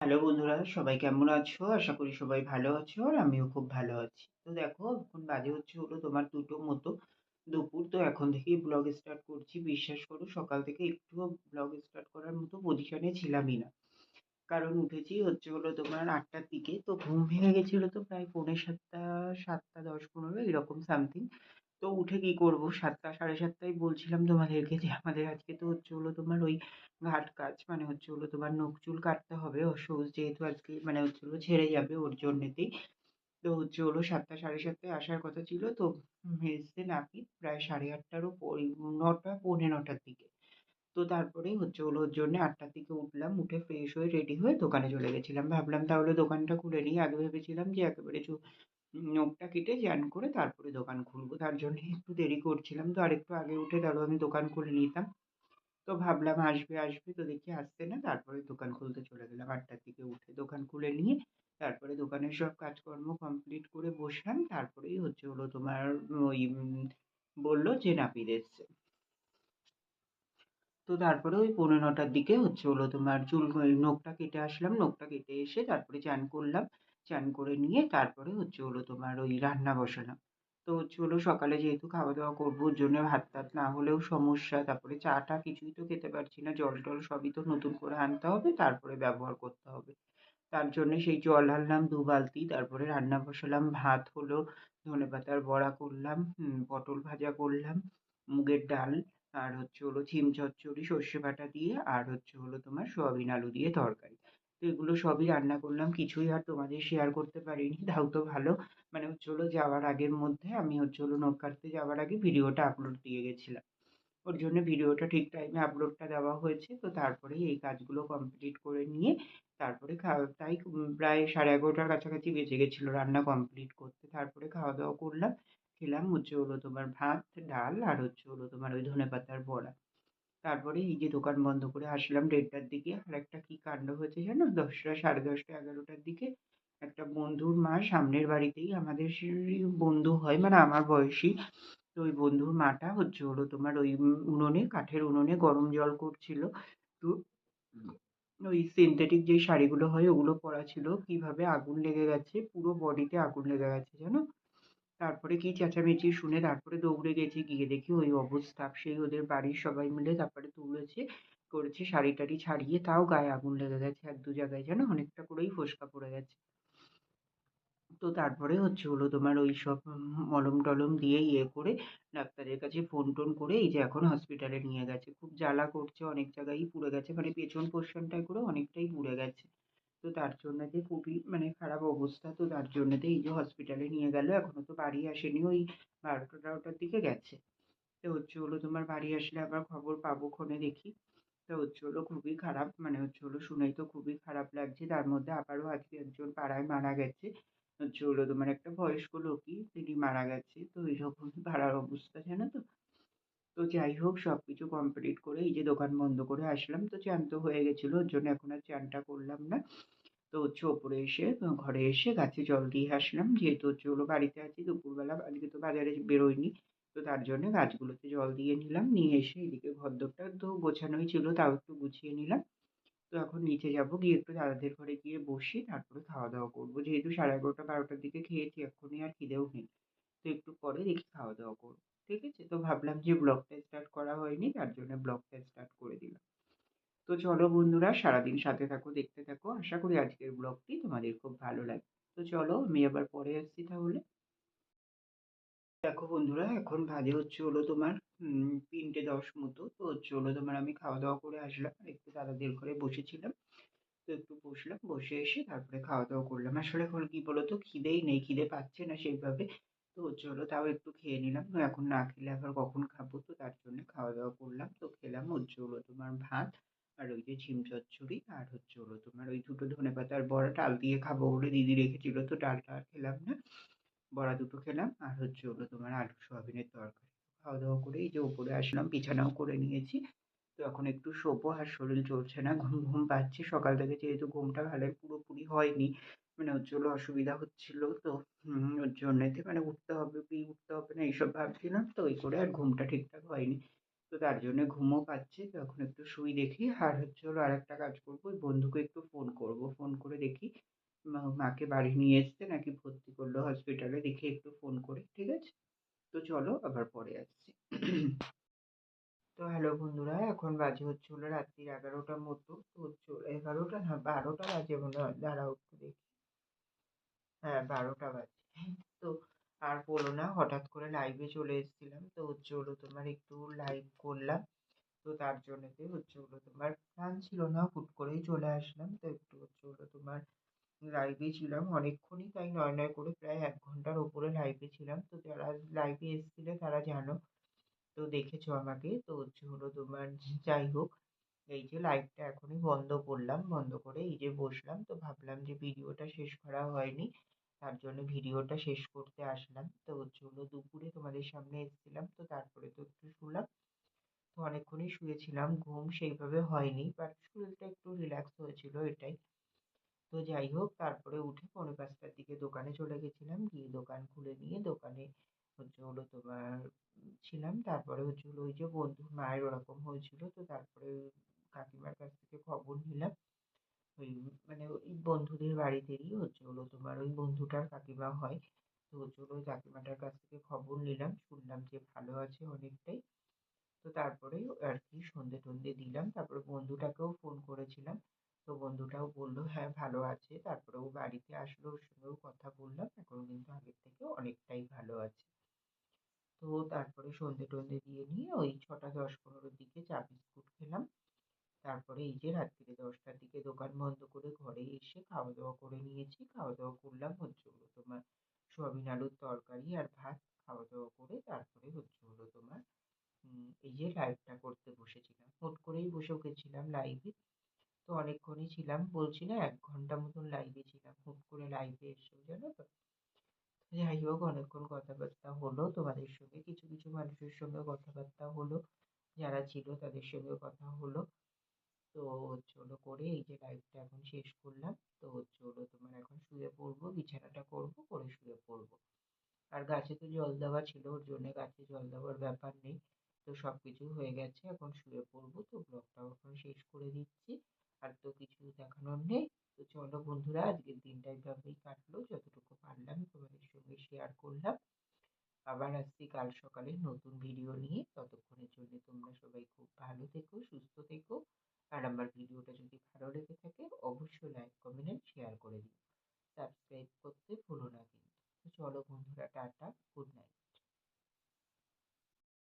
Hello বন্ধুরা, সবাই কেমন আছো? আশা করি সবাই ভালো আছো আর আমিও খুব ভালো আছি। তো দেখো এখন বাজে হলো তোমার ২টো মতো দুপুর। তো এখন থেকেই ব্লগ স্টার্ট করছি। বিশ্বাস করো সকাল থেকে একটুও ব্লগ স্টার্ট করার মতো পজিশনে ছিলামই না। কারণ উঠেছি হলো তোমার ৮টার দিকে। তো ঘুম ভেঙে গেছিল তো প্রায় পৌনে ৭টা, ৭টা ১০-১৫ এরকম সামথিং। তো উঠে কি করব ৭টা ৭:৩০টায় বলছিলাম তোমাদেরকে যে আমাদের আজকে তো হলো তোমার ওই ঘাট কাজ মানে হলো তোমার নখ চুল কাটতে হবে। সবুজ যেহেতু আজকে মানে হলো ছেড়ে যাবে ওর জন্যেতেই। তো হলো ৭টা ৭:৩০টায় আসার কথা ছিল। তো ভেস্তে নাপিত প্রায় ৮:৩০টারও ৯টা পৌনে ৯টার দিকে। তো তারপরে হলো ওর জন্য ৮টার দিকে উঠলাম। উঠে ফ্রেশ হয়ে রেডি হয়ে দোকানে চলে গেছিলাম। ভাবলাম তাহলে দোকানটা খুলে নিই। আগে ভেবেছিলাম যে একেবারে নখটা কেটে চ্যান করে তারপরে দোকান খুলবো। তার জন্যে একটু দেরি করছিলাম। তো আরেকটু আগে উঠে তাহলে আমি দোকান খুলে নিতাম। তো ভাবলাম আসবে তো দেখি আসছে না। তারপরে দোকান খুলতে চলে গেলাম ৮টার দিকে উঠে। দোকান খুলে নিয়ে তারপরে দোকানের সব কাজকর্ম কমপ্লিট করে বসলাম। তারপরেই হলো তোমার ওই বলল যে নাপিত এসছে। তো তারপরে ওই পৌনে ৯টার দিকে হলো তোমার ওই নখটা কেটে আসলাম। নখটা কেটে এসে তারপরে চান করলাম। চান করে নিয়ে তারপরে হলো তোমার ওই রান্না বসালাম। তো হলো সকালে যেহেতু খাওয়া-দাওয়া করবো ওর জন্য ভাত-টাত না হলেও সমস্যা। তারপরে চা-টা কিছুই তো খেতে পারছি না। জল-টল সবই তো নতুন করে আনতে হবে, তারপরে ব্যবহার করতে হবে। তার জন্যে সেই জল আনলাম ২ বালতি। তারপরে রান্না বসালাম। ভাত হলো, ধনেপাতার বড়া করলাম, পটল ভাজা করলাম, মুগের ডাল আর হলো ঝিম চচ্চড়ি সর্ষে বাটা দিয়ে আর হলো তোমার সয়াবিন আলু দিয়ে তরকারি। তো এগুলো সবই রান্না করলাম। কিছুই আর তোমাদের শেয়ার করতে পারিনি। তাও তো ভালো। মানে হলো যাওয়ার আগের মধ্যে আমি হলো নখ কাটতে যাওয়ার আগে ভিডিওটা আপলোড দিয়ে গেছিলাম। ওর জন্য ভিডিওটা ঠিক টাইমে আপলোডটা দেওয়া হয়েছে। তো তারপরেই এই কাজগুলো কমপ্লিট করে নিয়ে তারপরে তাই প্রায় 11:30টার কাছাকাছি বেজে গেছিল রান্না কমপ্লিট করতে। তারপরে খাওয়া-দাওয়া করলাম। খেলাম হলো তোমার ভাত, ডাল আর হলো তোমার ওই ধনেপাতার বড়া। তারপরে এই যে দোকান বন্ধ করে আসলাম ১:৩০টার দিকে। আর একটা কি কাণ্ড হয়েছে জানো? ১০টা ১০:৩০ ১১টার দিকে একটা বন্ধুর মা সামনের বাড়িতেই আমাদের বন্ধু হয় মানে আমার বয়সী। তো ওই বন্ধুর মাটা হলো তোমার ওই উনুনে কাঠের উনুনে গরম জল করছিল। তো ওই সিনথেটিক যেই শাড়িগুলো হয় ওগুলো পরা ছিল। কিভাবে আগুন লেগে গেছে, পুরো বডিতে আগুন লেগে গেছে জানো? তারপরে কি চেঁচামেচি শুনে তারপরে দৌড়ে গেছি। গিয়ে দেখি ওই অবস্থা। সেই ওদের বাড়ির সবাই মিলে তারপরে তুলেছে, করেছে শাড়ি-টাড়ি ছাড়িয়ে তাও গায়ে আগুন লেগে গেছে ১-২ জায়গায় জানো? অনেকটা করেই ফোস্কা পড়ে গেছে। তো তারপরে হলো তোমার ওইসব মলম-টলম দিয়ে ইয়ে করে ডাক্তারের কাছে ফোন-টোন করে এই যে এখন হসপিটালে নিয়ে গেছে। খুব জ্বালা করছে, অনেক জায়গায়ই পুড়ে গেছে। মানে পেছন পোরশনটায় করে অনেকটাই পুড়ে গেছে। তো তার জন্যেতে খুবই মানে খারাপ অবস্থা। তো তার জন্যেতে এই যে হসপিটালে নিয়ে গেল। এখনো তো বাড়ি আসেনি। ওই ১২টা-১৩টার দিকে গেছে। তো হলো তোমার বাড়ি আসলে আবার খবর পাবো ক্ষণে দেখি। তো হলো খুবই খারাপ মানে হলো শুনেই তো খুবই খারাপ লাগছে। তার মধ্যে আবারও আজকে একজন পাড়ায় মারা গেছে। হলো তোমার একটা বয়স্ক লোকই তিনি মারা গেছে। তো এরকম পাড়ার অবস্থা জানো তো? তো যাই হোক সবকিছু কমপ্লিট করে এই যে দোকান বন্ধ করে আসলাম। তো চান তো হয়ে গেছিল। ওর জন্য এখন আর চানটা করলাম না। তো ওপরে এসে ঘরে এসে গাছে জল দিয়ে আসলাম। যেহেতু হলো বাড়িতে আছি দুপুরবেলা আজকে তো বাজারে বেরোইনি। তো তার জন্য গাছগুলোতে জল দিয়ে নিলাম। নিয়ে এসে এদিকে ঘরদোরটা তো গোছানোই ছিল তাও একটু গুছিয়ে নিলাম। তো এখন নিচে যাবো। গিয়ে একটু দাদাদের ঘরে গিয়ে বসি। তারপরে খাওয়া-দাওয়া করবো। যেহেতু 11:30 ১২টার দিকে খেয়েছি এক্ষুনি আর খিদেও নেই। তো একটু পরে দেখি খাওয়া-দাওয়া করবো। ঠিক আছে? তো ভাবলাম যে ব্লগটা স্টার্ট করা হয়নি তার জন্য ব্লগটা স্টার্ট করে দিলাম। তো চলো বন্ধুরা সারাদিন সাথে থাকো, দেখতে থাকো। আশা করি আজকের ব্লগটি তোমাদের খুব ভালো লাগবে। তো চলো আমি আবার পরে আসছি তাহলে। দেখো বন্ধুরা এখন বাজে হলো তোমার ৩:১০ মতো। তো হলো তোমার আমি খাওয়া-দাওয়া করে আসলাম। একটু দাদাদের ঘরে বসেছিলাম। তো একটু বসলাম। বসে এসে তারপরে খাওয়া-দাওয়া করলাম। আসলে এখন কি বলতো খিদেই নেই। খিদে পাচ্ছে না সেইভাবে। তো হলো তাও একটু খেয়ে নিলাম। এখন না খেলে আবার কখন খাবো? তো তার জন্য খাওয়া-দাওয়া করলাম। তো খেলাম হলো তোমার ভাত আর ওই যে ঝিম চচ্চড়ি আর হলো তোমার ওই দুটো ধনেপাতার বড়া ডাল দিয়ে খাবো বলে দিদি রেখেছিল। তো ডালটা আর খেলাম না। বড়া দুটো খেলাম আর হলো তোমার আলু সয়াবিনের তরকারি। খাওয়া-দাওয়া করে এই যে উপরে আসলাম। বিছানাও করে নিয়েছি। তো এখন একটু শোবো আর শরীর চলছে না। ঘুম পাচ্ছে। সকাল থেকে যেহেতু ঘুমটা ভালোই পুরোপুরি হয়নি। মানে হলো অসুবিধা হচ্ছিল। তো ওর জন্যেতে মানে উঠতে হবে কি উঠতে হবে না এইসব ভাবছিলাম। তো ওই করে আর ঘুমটা ঠিকঠাক হয়নি। তো তার জন্য ঘুমও পাচ্ছে। তো এখন একটু শুই দেখি। আর হলো আরেকটা কাজ করবো। ওই বন্ধুকে একটু ফোন করবো। ফোন করে দেখি মাকে বাড়ি নিয়ে এসছে নাকি ভর্তি করলো হসপিটালে, দেখি একটু ফোন করে, ঠিক আছে? তো চলো আবার পরে আসছি। তো হ্যালো বন্ধুরা, এখন বাজে হচ্ছে হলো রাত্রির 11টার মতো। তো হচ্ছে 11টা না 12টা বাজে মনে হয়, দাঁড়াও একটু দেখি। হ্যাঁ, 12টা বাজে। তো আর বলো না, হঠাৎ করে লাইভে চলে এসেছিলাম। তো হচ্ছে হলো তোমার একটু লাইভ করলাম। তো তার জন্যতে হচ্ছে হলো তোমার প্ল্যান ছিল না, হুট করেই চলে আসলাম। তো একটু হচ্ছে হলো তোমার লাইভে ছিলাম অনেকক্ষণই, তাই নয় নয় করে প্রায় 1 ঘন্টার উপরে লাইভে ছিলাম। তো যারা লাইভে এসেছিলে তারা জানো, তো দেখেছো আমাকে। তো হচ্ছে হলো তোমার যাই হোক, এই যে লাইভটা এখনই বন্ধ করলাম, বন্ধ করে এই যে বসলাম। তো ভাবলাম যে ভিডিওটা শেষ করা হয়নি, তার জন্য ভিডিওটা শেষ করতে আসলাম। তো হচ্ছে হলো দুপুরে তোমাদের সামনে এসেছিলাম, তো তারপরে তো একটু শুলাম। তো অনেকক্ষণই শুয়েছিলাম, ঘুম সেইভাবে হয়নি, বাট শরীরটা একটু রিল্যাক্স হয়েছিল এটাই। তো যাই হোক, তারপরে উঠে 4:45টার দিকে দোকানে চলে গেছিলাম, গিয়ে দোকান খুলে নিয়ে দোকানে হচ্ছে হলো তোমার ছিলাম। তারপরে হচ্ছে হলো ওই যে বন্ধুর মায়ের ওরকম হয়েছিল, তো তারপরে কাকিমার কাছ থেকে খবর নিলাম। ওই মানে ওই বন্ধুদের বাড়িতেই হচ্ছে হলো তোমার ওই বন্ধুটার কাকিমা হয়। তো হচ্ছে হলো ওই কাকিমাটার কাছ থেকে খবর নিলাম, শুনলাম যে ভালো আছে অনেকটাই। তো তারপরে আর কি সন্ধে-টন্ধে দিলাম। তারপরে বন্ধুটাকেও ফোন করেছিলাম। তো বন্ধুটাও বলল হ্যাঁ ভালো আছে। তারপরে ও বাড়িতে আসলো, ওর সঙ্গেও কথা বললাম। এখন কিন্তু আগের থেকে অনেকটাই ভালো আছে। তো তারপরে সন্ধে-টন্ধে দিয়ে নিয়ে ওই 6টা 10-15 দিকে চা বিস্কুট খেলাম। তারপরে এই যে রাত্রিরে 10টার দিকে দোকান বন্ধ করে ঘরে এসে খাওয়া-দাওয়া করে নিয়েছি। খাওয়া-দাওয়া করলাম হচ্ছে হলো তোমার সোয়াবিন আলুর তরকারি আর ভাত। খাওয়া-দাওয়া করে তারপরে হচ্ছে হলো তোমার এই যে লাইভটা করতে বসেছিলাম। হুট করেই বসে গেছিলাম লাইভে। তো অনেকক্ষণই ছিলাম। বলছি না ১ ঘন্টা মতন লাইভে ছিলাম। হুট করে লাইভে এসেও জানো তো? যাই হোক, অনেকক্ষণ কথাবার্তা হলো তোমাদের সঙ্গে। কিছু কিছু মানুষের সঙ্গে কথাবার্তা হলো। যারা ছিল তাদের সঙ্গে কথা হলো। তো হচ্ছে হলো করে এই যে লাইভটা এখন শেষ করলাম। তো হচ্ছে হলো তোমার এখন শুয়ে পড়বো, বিছানাটা করবো, করে শুয়ে পড়বো। আর গাছে তো জল দেওয়া ছিল, ওর জন্য গাছে জল দেওয়ার ব্যাপার নেই। তো সবকিছু হয়ে গেছে, এখন শুয়ে পড়বো। তো ব্লগটাও এখন শেষ করে দিচ্ছি। আর তো কিছু দেখানোর নেই। তো চলো বন্ধুরা, আজকের দিনটা এভাবেই কাটলো, যতটুকু পারলাম তোমাদের সঙ্গে শেয়ার করলাম। আবার আসছি কাল সকালে নতুন ভিডিও নিয়ে। ততক্ষণের জন্য তোমরা সবাই খুব ভালো থেকো, সুস্থ থেকো। আর আমার ভিডিওটা যদি ভালো লেগে থাকে